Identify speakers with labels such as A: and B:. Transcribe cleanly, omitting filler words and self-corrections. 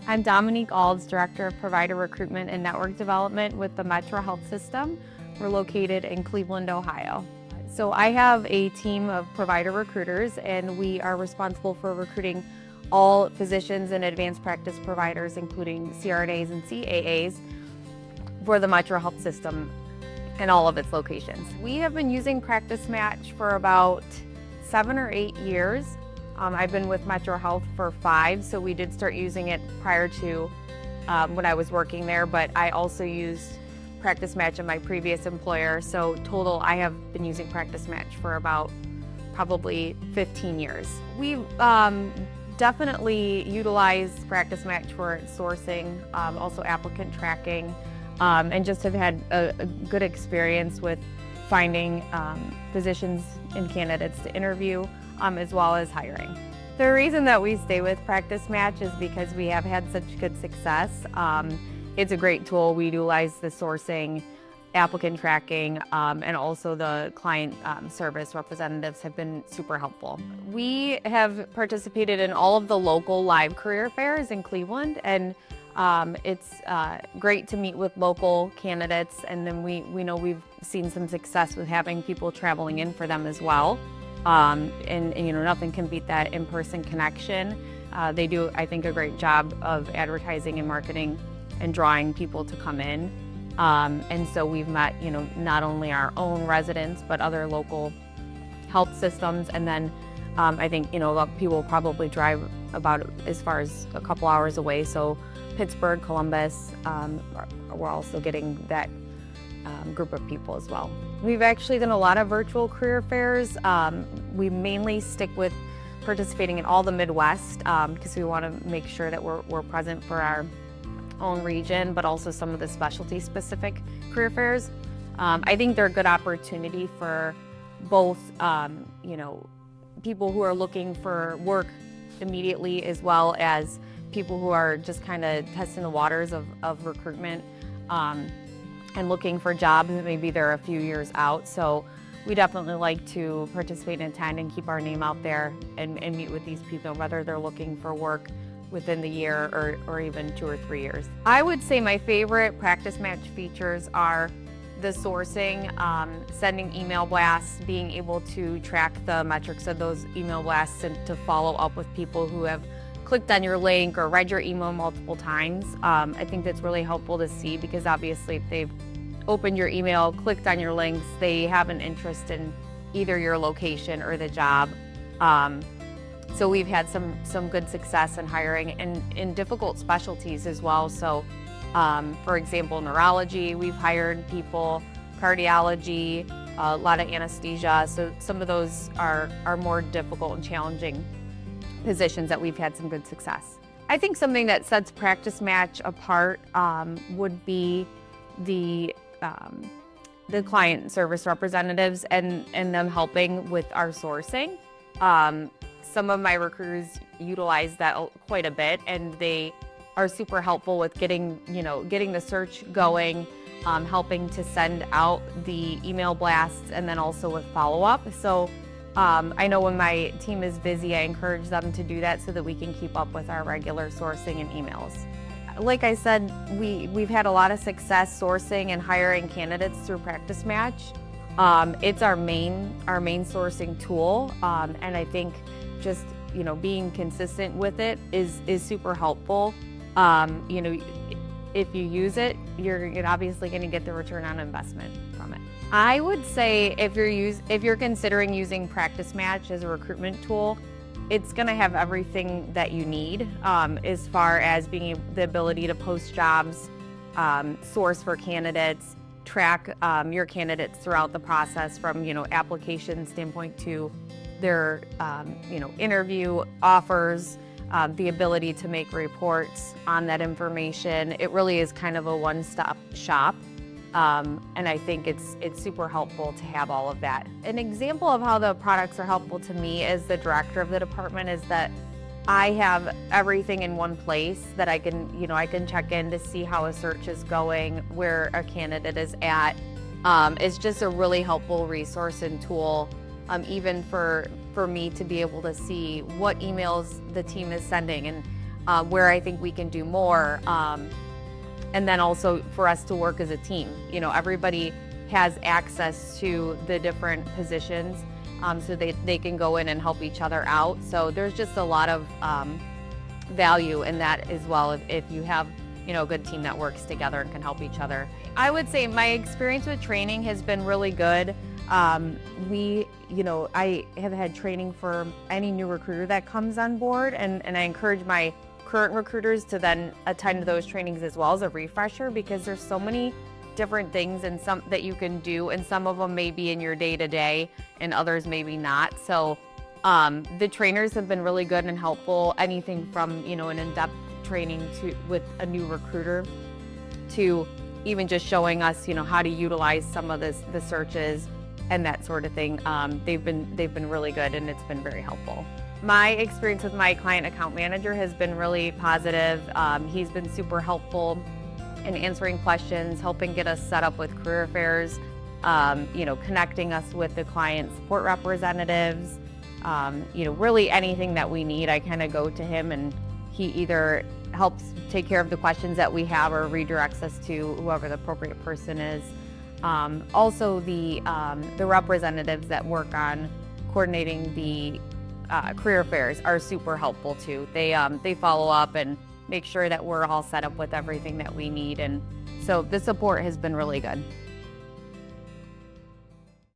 A: I'm Domonique Allds, Director of Provider Recruitment and Network Development with the MetroHealth System. We're located in Cleveland, Ohio. So I have a team of provider recruiters, and we are responsible for recruiting all physicians and advanced practice providers, including CRNAs and CAAs, for the MetroHealth System and all of its locations. We have been using PracticeMatch for about 7 or 8 years. I've been with MetroHealth for 5, so we did start using it prior to when I was working there, but I also used PracticeMatch at my previous employer, so total I have been using PracticeMatch for about probably 15 years. We've definitely utilized PracticeMatch for its sourcing, also applicant tracking, and just have had a good experience with finding physicians and candidates to interview, as well as hiring. The reason that we stay with PracticeMatch is because we have had such good success. It's a great tool. We utilize the sourcing, applicant tracking, and also the client service representatives have been super helpful. We have participated in all of the local live career fairs in Cleveland, and it's great to meet with local candidates, and then we know we've seen some success with having people traveling in for them as well. And you know, nothing can beat that in-person connection. They do, I think, a great job of advertising and marketing and drawing people to come in. And so we've met, you know, not only our own residents, but other local health systems. And then I think, you know, people probably drive about as far as a couple hours away. So Pittsburgh, Columbus, we're also getting that group of people as well. We've actually done a lot of virtual career fairs. We mainly stick with participating in all the Midwest because we want to make sure that we're present for our own region, but also some of the specialty specific career fairs. I think they're a good opportunity for both, you know, people who are looking for work immediately, as well as people who are just kind of testing the waters of recruitment and looking for jobs that maybe they're a few years out. So we definitely like to participate and attend and keep our name out there and meet with these people, whether they're looking for work within the year or even 2 or 3 years. I would say my favorite PracticeMatch features are the sourcing, sending email blasts, being able to track the metrics of those email blasts and to follow up with people who have clicked on your link or read your email multiple times. I think that's really helpful to see because obviously if they've opened your email, clicked on your links, they have an interest in either your location or the job. So we've had some good success in hiring and in difficult specialties as well. So for example, neurology, we've hired people, cardiology, a lot of anesthesia. So some of those are more difficult and challenging positions that we've had some good success. I think something that sets PracticeMatch apart would be the client service representatives and them helping with our sourcing. Some of my recruiters utilize that quite a bit, and they are super helpful with getting the search going, helping to send out the email blasts, and then also with follow-up. So I know when my team is busy, I encourage them to do that so that we can keep up with our regular sourcing and emails. Like I said, we've had a lot of success sourcing and hiring candidates through PracticeMatch. It's our main sourcing tool, and I think just being consistent with it is super helpful. If you use it, you're obviously going to get the return on investment from it. I would say if you're considering using PracticeMatch as a recruitment tool, it's going to have everything that you need as far as being the ability to post jobs, source for candidates, track your candidates throughout the process from application standpoint to their interview offers, the ability to make reports on that information. It really is kind of a one-stop shop. And I think it's super helpful to have all of that. An example of how the products are helpful to me as the director of the department is that I have everything in one place that I can check in to see how a search is going, where a candidate is at. It's just a really helpful resource and tool, even for me to be able to see what emails the team is sending. And where I think we can do more. And then also for us to work as a team. Everybody has access to the different positions, so they can go in and help each other out. So there's just a lot of value in that as well if you have a good team that works together and can help each other. I would say my experience with training has been really good. I have had training for any new recruiter that comes on board, and I encourage my current recruiters to then attend those trainings as well as a refresher, because there's so many different things and some that you can do, and some of them may be in your day-to-day and others maybe not. So the trainers have been really good and helpful, anything from an in-depth training with a new recruiter to even just showing us how to utilize some of the searches and that sort of thing. They've been really good, and it's been very helpful. My experience with my client account manager has been really positive. He's been super helpful in answering questions, helping get us set up with career fairs, connecting us with the client support representatives. Really anything that we need, I kind of go to him, and he either helps take care of the questions that we have or redirects us to whoever the appropriate person is. Also, the representatives that work on coordinating the career fairs are super helpful too. They follow up and make sure that we're all set up with everything that we need, and so the support has been really good.